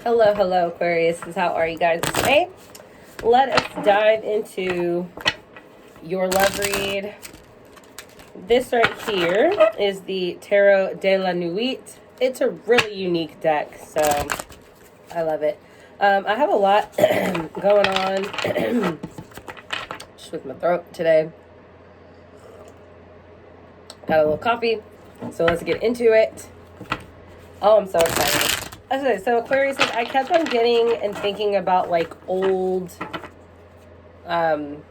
Hello, hello, Aquarius. How are you guys today? Let us dive into your love read. This right here is the Tarot de la Nuit. It's a really unique deck, so I love it. I have a lot going on just with my throat today. Got a little coffee, so let's get into it. Oh, I'm so excited. Okay, so Aquarius says, I kept on getting and thinking about like old, I don't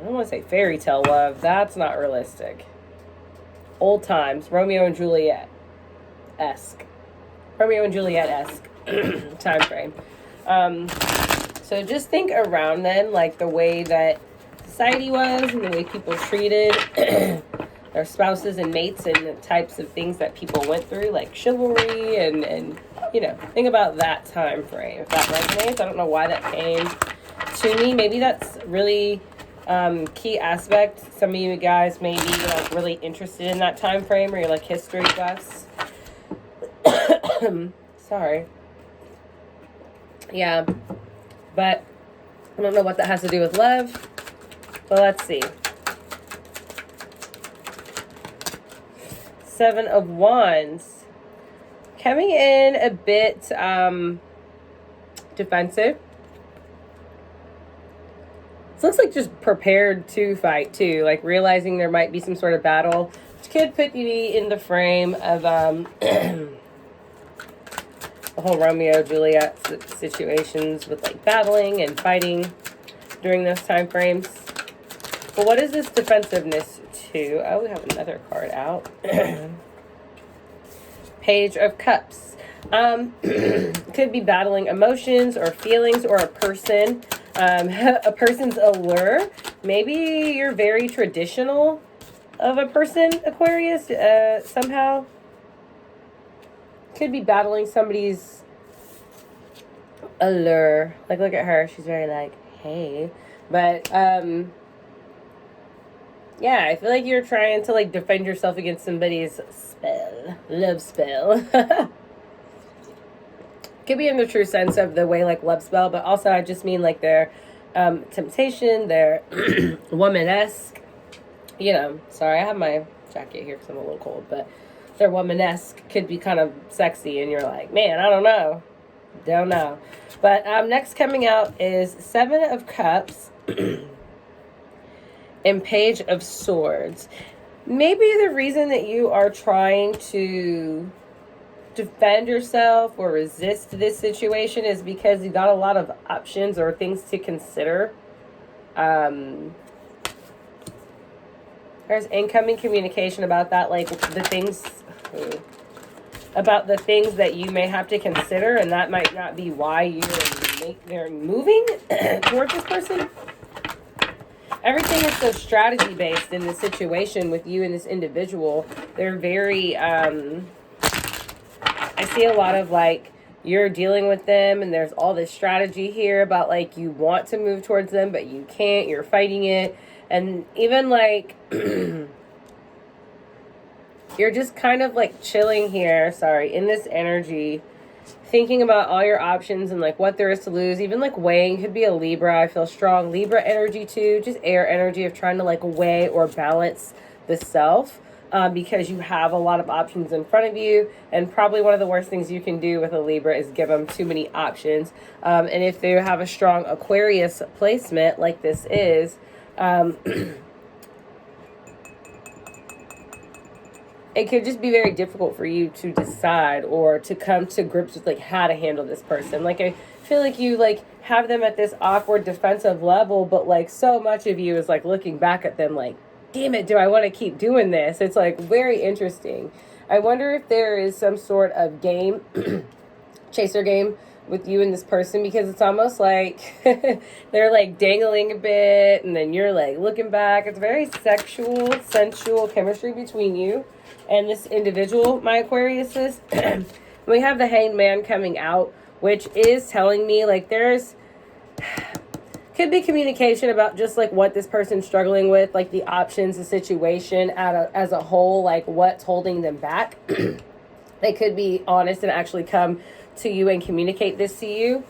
want to say fairy tale love. That's not realistic. Old times, Romeo and Juliet-esque. Romeo and Juliet-esque time frame. So just think around then, like the way that society was and the way people treated their spouses and mates and the types of things that people went through, like chivalry and you know, think about that time frame. If that resonates, I don't know why that came to me. Maybe that's really key aspect. Some of you guys may be like really interested in that time frame, or you're like history buffs. Sorry. Yeah, but I don't know what that has to do with love, but let's see. Seven of Wands. Coming in a bit defensive. This looks like just prepared to fight too, like realizing there might be some sort of battle, which could put you in the frame of the whole Romeo Juliet situations with like battling and fighting during those time frames. But what is this defensiveness to? Oh, we have another card out. Page of Cups. Could be battling emotions or feelings or a person. A person's allure. Maybe you're very traditional of a person, Aquarius, somehow. Could be battling somebody's allure. Like, look at her. She's very like, hey. But, yeah, I feel like you're trying to, like, defend yourself against somebody's spell. Love spell. Could be in the true sense of the way, like, love spell, but also I just mean, like, their temptation, their woman-esque. You know, sorry, I have my jacket here because I'm a little cold, but their woman-esque could be kind of sexy, and you're like, man, I don't know. Don't know. But next coming out is Seven of Cups and Page of Swords. Maybe the reason that you are trying to defend yourself or resist this situation is because you got a lot of options or things to consider. There's incoming communication about that, like the things about the things that you may have to consider, and that might not be why they're moving towards this person. Everything is so strategy based in this situation with you and this individual. They're very I see a lot of like you're dealing with them and there's all this strategy here about like you want to move towards them but you can't, you're fighting it. And even like you're just kind of like chilling here, in this energy, thinking about all your options and like what there is to lose. Even like weighing, could be a Libra. I feel strong Libra energy too, just air energy of trying to like weigh or balance the self, because you have a lot of options in front of you. And probably one of the worst things you can do with a Libra is give them too many options. And if they have a strong Aquarius placement like this is, it could just be very difficult for you to decide or to come to grips with like how to handle this person. Like I feel like you like have them at this awkward defensive level, but like so much of you is like looking back at them like, damn it, do I want to keep doing this? It's like very interesting. I wonder if there is some sort of game, chaser game with you and this person, because it's almost like they're like dangling a bit and then you're like looking back. It's very sexual, sensual chemistry between you and this individual, my Aquarius is. We have the Hanged Man coming out, which is telling me like there's could be communication about just like what this person's struggling with, like the options, the situation as a whole, like what's holding them back. They could be honest and actually come to you and communicate this to you.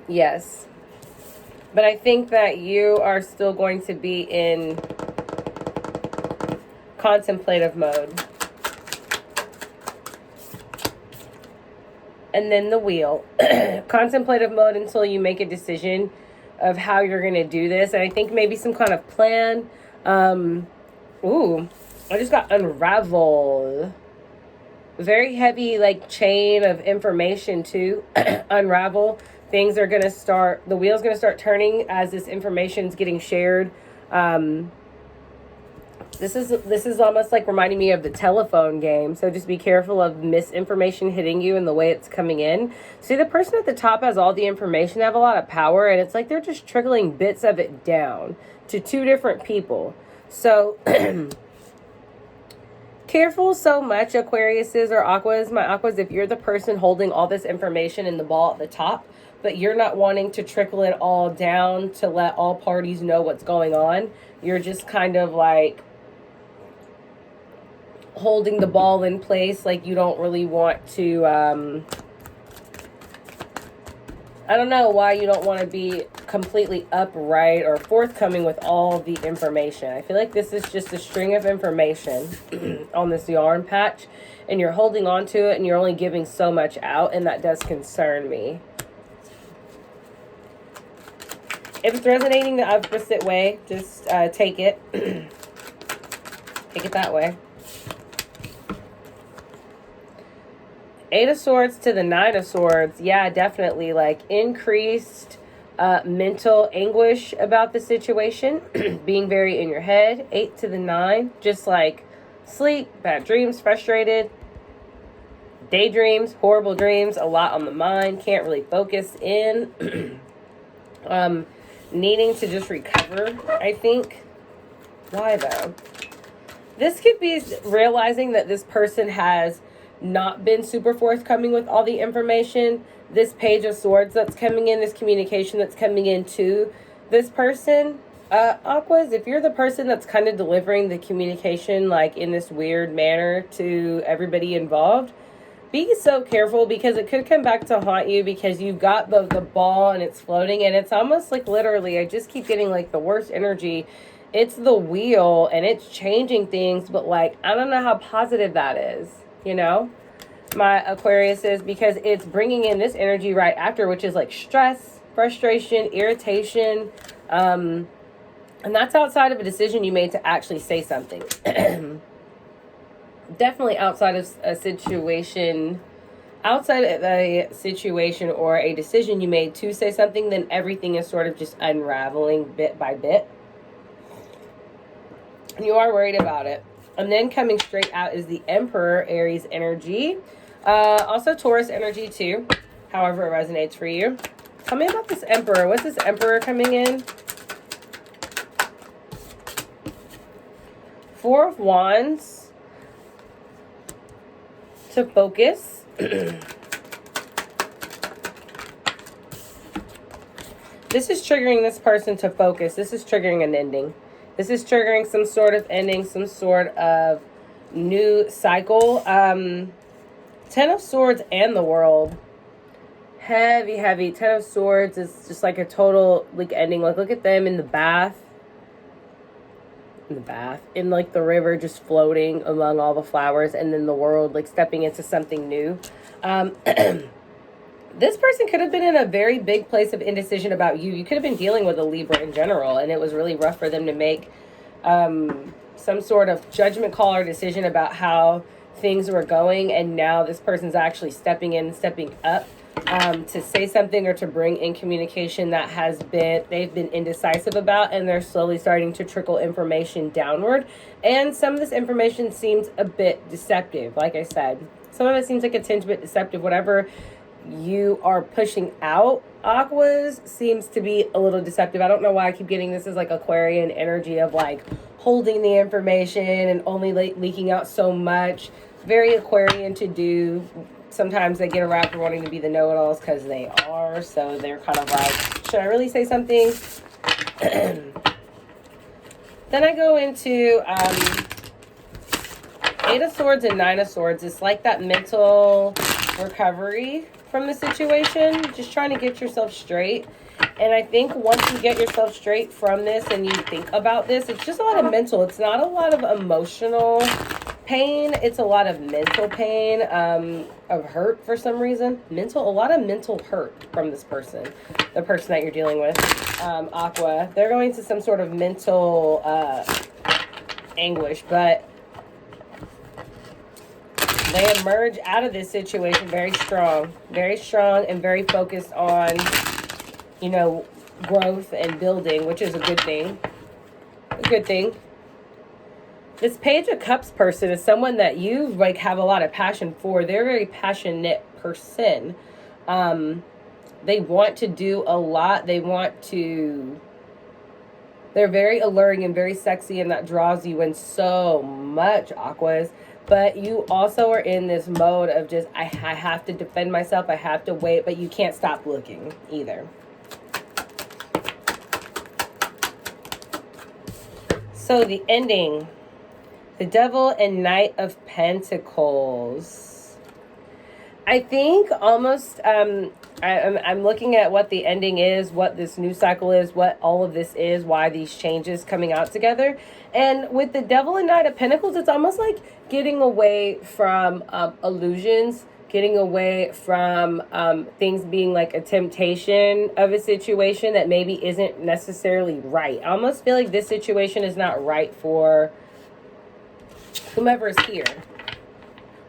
Yes. But I think that you are still going to be in contemplative mode. And then the wheel. Contemplative mode until you make a decision of how you're going to do this. And I think maybe some kind of plan. Ooh, I just got unraveled. Very heavy, like, chain of information to unravel. Things are going to start, the wheel's going to start turning as this information is getting shared. This is almost like reminding me of the telephone game. So just be careful of misinformation hitting you and the way it's coming in. See, the person at the top has all the information. They have a lot of power, and it's like they're just trickling bits of it down to two different people. So careful so much, Aquariuses or Aquas. My Aquas, if you're the person holding all this information in the ball at the top, but you're not wanting to trickle it all down to let all parties know what's going on. You're just kind of like holding the ball in place, like you don't really want to, I don't know why you don't want to be completely upright or forthcoming with all the information. I feel like this is just a string of information on this yarn patch, and you're holding on to it, and you're only giving so much out, and that does concern me. If it's resonating the opposite way, just take it. Take it that way. Eight of Swords to the Nine of Swords. Yeah, definitely. Like, increased mental anguish about the situation. Being very in your head. 8 to the 9. Just like sleep, bad dreams, frustrated. Daydreams, horrible dreams. A lot on the mind. Can't really focus in. Needing to just recover, I think. Why, though? This could be realizing that this person has not been super forthcoming with all the information. This Page of Swords that's coming in, this communication that's coming in to this person. Aquas, if you're the person that's kind of delivering the communication like in this weird manner to everybody involved, be so careful, because it could come back to haunt you, because you've got the ball and it's floating, and it's almost like literally, I just keep getting like the worst energy. It's the wheel and it's changing things, but like, I don't know how positive that is, you know, my Aquarius is, because it's bringing in this energy right after, which is like stress, frustration, irritation. And that's outside of a decision you made to actually say something. Definitely outside of a situation, or a decision you made to say something, then everything is sort of just unraveling bit by bit. And you are worried about it. And then coming straight out is the Emperor, Aries energy. Also Taurus energy too, however it resonates for you. Tell me about this Emperor. What's this Emperor coming in? Four of Wands. To focus. This is triggering this person to focus. This is triggering an ending. This is triggering some sort of ending, some sort of new cycle. 10 of Swords and the World. Heavy, heavy. 10 of Swords is just like a total like ending. Like, look at them in the bath. In like the river, just floating among all the flowers, and then the world like stepping into something new. This person could have been in a very big place of indecision about you. You could have been dealing with a Libra in general, and it was really rough for them to make some sort of judgment call or decision about how things were going, and now this person's actually stepping in, stepping up to say something or to bring in communication that they've been indecisive about, and they're slowly starting to trickle information downward. And some of this information seems a bit deceptive. Like I said, some of it seems like a tinge bit deceptive. Whatever you are pushing out, Aquas, seems to be a little deceptive. I don't know why I keep getting this as like Aquarian energy of like holding the information and only leaking out so much. Very Aquarian to do. Sometimes they get a rap for wanting to be the know-it-alls, because they are. So they're kind of like, should I really say something? Then I go into Eight of Swords and Nine of Swords. It's like that mental recovery from the situation. Just trying to get yourself straight. And I think once you get yourself straight from this and you think about this, it's just a lot of mental. It's not a lot of emotional pain. It's a lot of mental pain, of hurt for some reason. A lot of mental hurt from this person, the person that you're dealing with. Aqua, they're going to some sort of mental anguish, but they emerge out of this situation very strong and very focused on, you know, growth and building, which is a good thing. A good thing. This Page of Cups person is someone that you like have a lot of passion for. They're a very passionate person. They want to do a lot. They're very alluring and very sexy, and that draws you in so much, Aquas. But you also are in this mode of just, I have to defend myself. I have to wait, but you can't stop looking either. So the ending, the Devil and Knight of Pentacles. I think almost, I'm looking at what the ending is, what this new cycle is, what all of this is, why these changes coming out together. And with the Devil and Knight of Pentacles, it's almost like getting away from illusions, getting away from things being like a temptation of a situation that maybe isn't necessarily right. I almost feel like this situation is not right for whomever is here.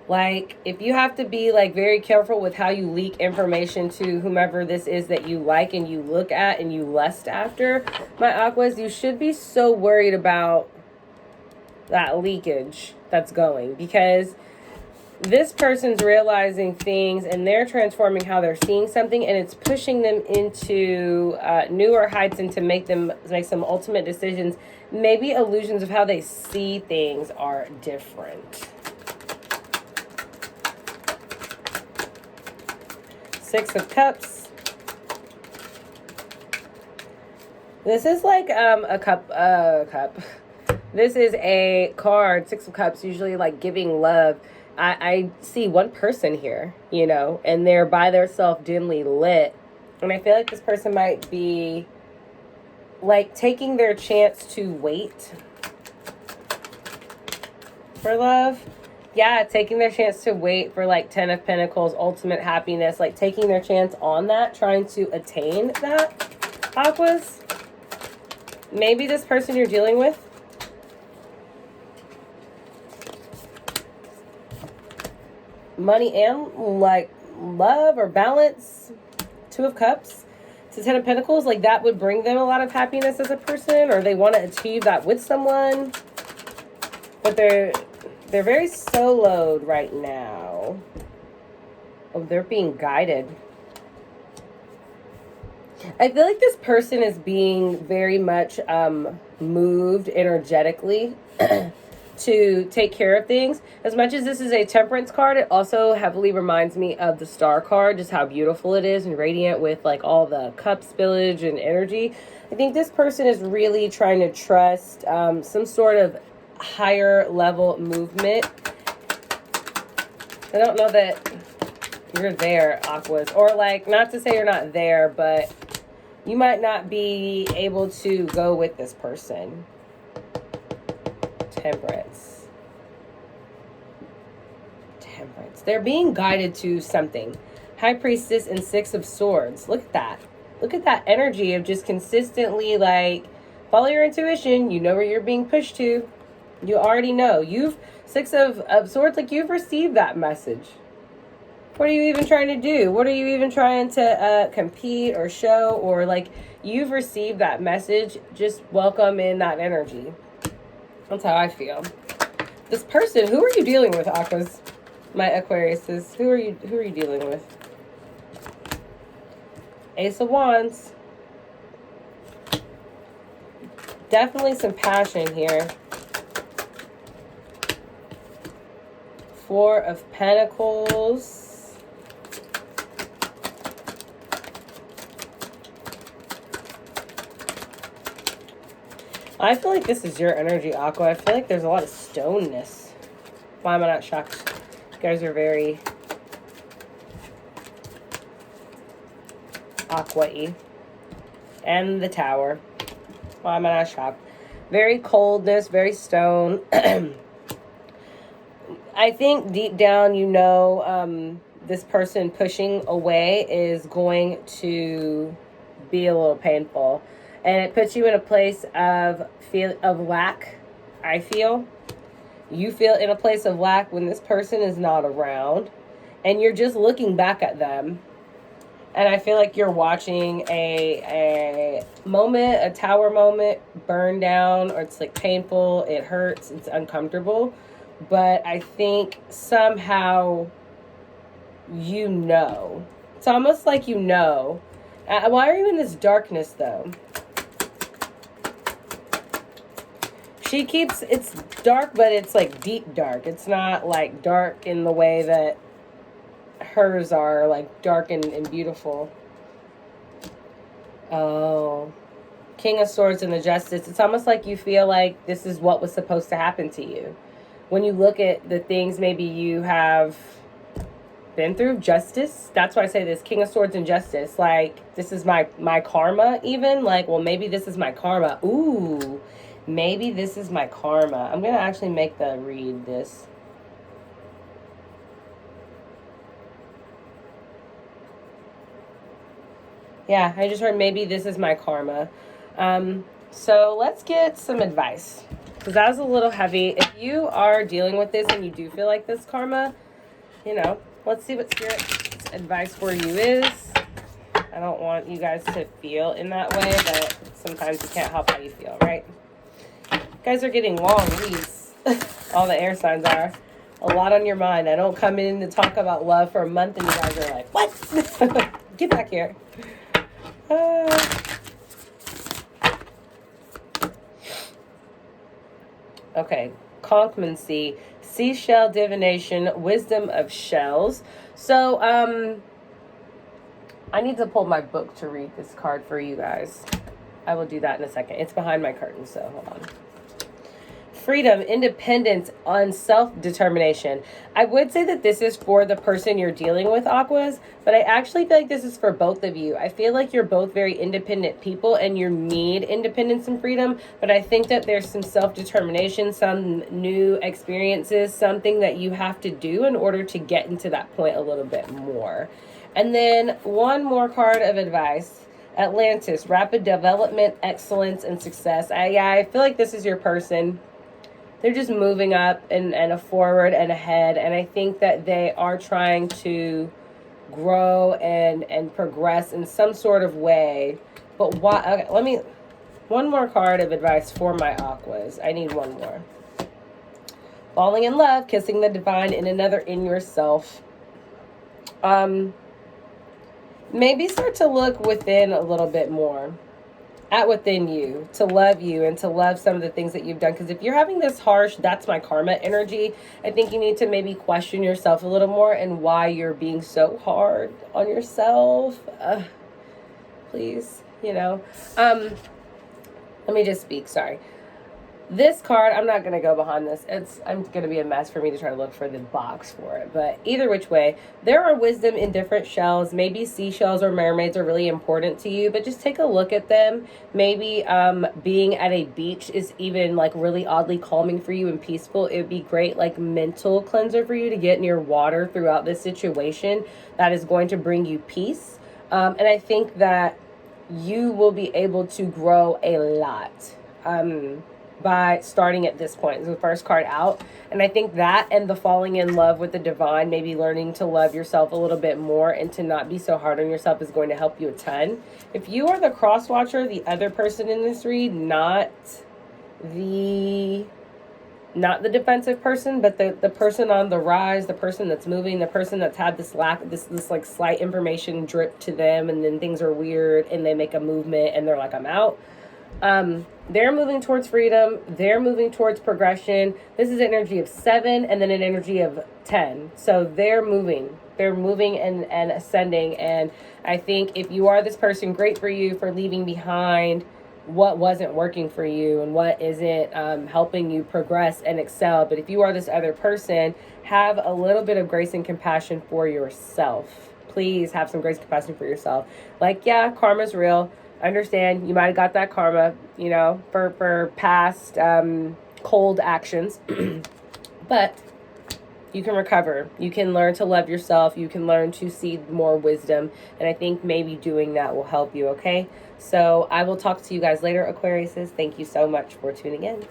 Like, if you have to be like very careful with how you leak information to whomever this is that you like and you look at and you lust after, my Aquas, you should be so worried about that leakage that's going, because this person's realizing things and they're transforming how they're seeing something, and it's pushing them into newer heights and to make them make some ultimate decisions. Maybe illusions of how they see things are different. Six of Cups. This is like a cup. This is a card, Six of Cups, usually like giving love. I see one person here, you know, and they're by themselves, dimly lit. And I feel like this person might be like taking their chance to wait for love. Yeah, taking their chance to wait for like 10 of Pentacles, ultimate happiness, like taking their chance on that, trying to attain that, Aquas. Maybe this person you're dealing with, money and like love or balance, Two of Cups to 10 of Pentacles, like that would bring them a lot of happiness as a person, or they want to achieve that with someone, but they're very soloed right now. Oh, they're being guided. I feel like this person is being very much moved energetically to take care of things. As much as this is a Temperance card, it also heavily reminds me of the Star card, just how beautiful it is and radiant with like all the cup spillage and energy. I think this person is really trying to trust some sort of higher level movement. I don't know that you're there, Aquas, or like, not to say you're not there, but you might not be able to go with this person. Temperance. They're being guided to something. High Priestess and Six of Swords. Look at that. Look at that energy of just consistently like follow your intuition. You know where you're being pushed to. You already know. You've Six of Swords, like you've received that message. What are you even trying to do? What are you even trying to compete or show? Or like you've received that message. Just welcome in that energy. That's how I feel. This person, who are you dealing with, Aquas? My Aquariuses. Who are you dealing with? Ace of Wands. Definitely some passion here. Four of Pentacles. I feel like this is your energy, Aqua. I feel like there's a lot of stoneness. Why am I not shocked? You guys are very aqua-y. And the Tower. Why am I not shocked? Very coldness, very stone. I think deep down, you know, this person pushing away is going to be a little painful. And it puts you in a place of lack, I feel. You feel in a place of lack when this person is not around. And you're just looking back at them. And I feel like you're watching a moment, a tower moment burn down, or it's like painful, it hurts, it's uncomfortable. But I think somehow you know. It's almost like you know. Why are you in this darkness, though? She keeps, it's dark, but it's like deep dark. It's not like dark in the way that hers are, like dark and beautiful. Oh. King of Swords and the Justice. It's almost like you feel like this is what was supposed to happen to you. When you look at the things maybe you have been through, justice. That's why I say this, King of Swords and Justice. Like, this is my karma even. Like, well, maybe this is my karma. Ooh. Maybe this is my karma. I'm going to actually make the read this. Yeah, I just heard maybe this is my karma. So let's get some advice. Because that was a little heavy. If you are dealing with this and you do feel like this karma, you know, let's see what Spirit's advice for you is. I don't want you guys to feel in that way, but sometimes you can't help how you feel, right? You guys are getting long reads. All the air signs are. A lot on your mind. I don't come in to talk about love for a month and you guys are like, what? Get back here. Okay, Conchmancy, Seashell Divination, Wisdom of Shells. So, I need to pull my book to read this card for you guys. I will do that in a second. It's behind my curtain, so hold on. Freedom, independence, and self-determination. I would say that this is for the person you're dealing with, Aquas, but I actually feel like this is for both of you. I feel like you're both very independent people and you need independence and freedom, but I think that there's some self-determination, some new experiences, something that you have to do in order to get into that point a little bit more. And then one more card of advice. Atlantis, rapid development, excellence, and success. I feel like this is your person. They're just moving up and forward and ahead. And I think that they are trying to grow and progress in some sort of way. But why? Okay, one more card of advice for my Aquas. I need one more. Falling in love, kissing the divine, and another in yourself. Maybe start to look within a little bit more. At within you, to love you and to love some of the things that you've done. Because if you're having this harsh, that's my karma energy, I think you need to maybe question yourself a little more and why you're being so hard on yourself. Please, you know. Let me just speak, sorry. This card, I'm not going to go behind this. I'm going to be a mess for me to try to look for the box for it. But either which way, there are wisdom in different shells. Maybe seashells or mermaids are really important to you. But just take a look at them. Maybe being at a beach is even like really oddly calming for you and peaceful. It would be great like mental cleanser for you to get near water throughout this situation. That is going to bring you peace. And I think that you will be able to grow a lot. By starting at this point. It's the first card out. And I think that and the falling in love with the divine, maybe learning to love yourself a little bit more and to not be so hard on yourself is going to help you a ton. If you are the cross watcher, the other person in this read, not the defensive person, but the person on the rise, the person that's moving, the person that's had this like slight information drip to them and then things are weird and they make a movement and they're like, I'm out. They're moving towards freedom. They're moving towards progression. This is an energy of 7 and then an energy of 10. So they're moving. They're moving and ascending. And I think if you are this person, great for you for leaving behind what wasn't working for you and what isn't helping you progress and excel. But if you are this other person, have a little bit of grace and compassion for yourself. Please have some grace and compassion for yourself. Like, yeah, karma's real. I understand you might have got that karma, you know, for past cold actions. But you can recover. You can learn to love yourself. You can learn to see more wisdom. And I think maybe doing that will help you, okay? So I will talk to you guys later, Aquariuses. Thank you so much for tuning in.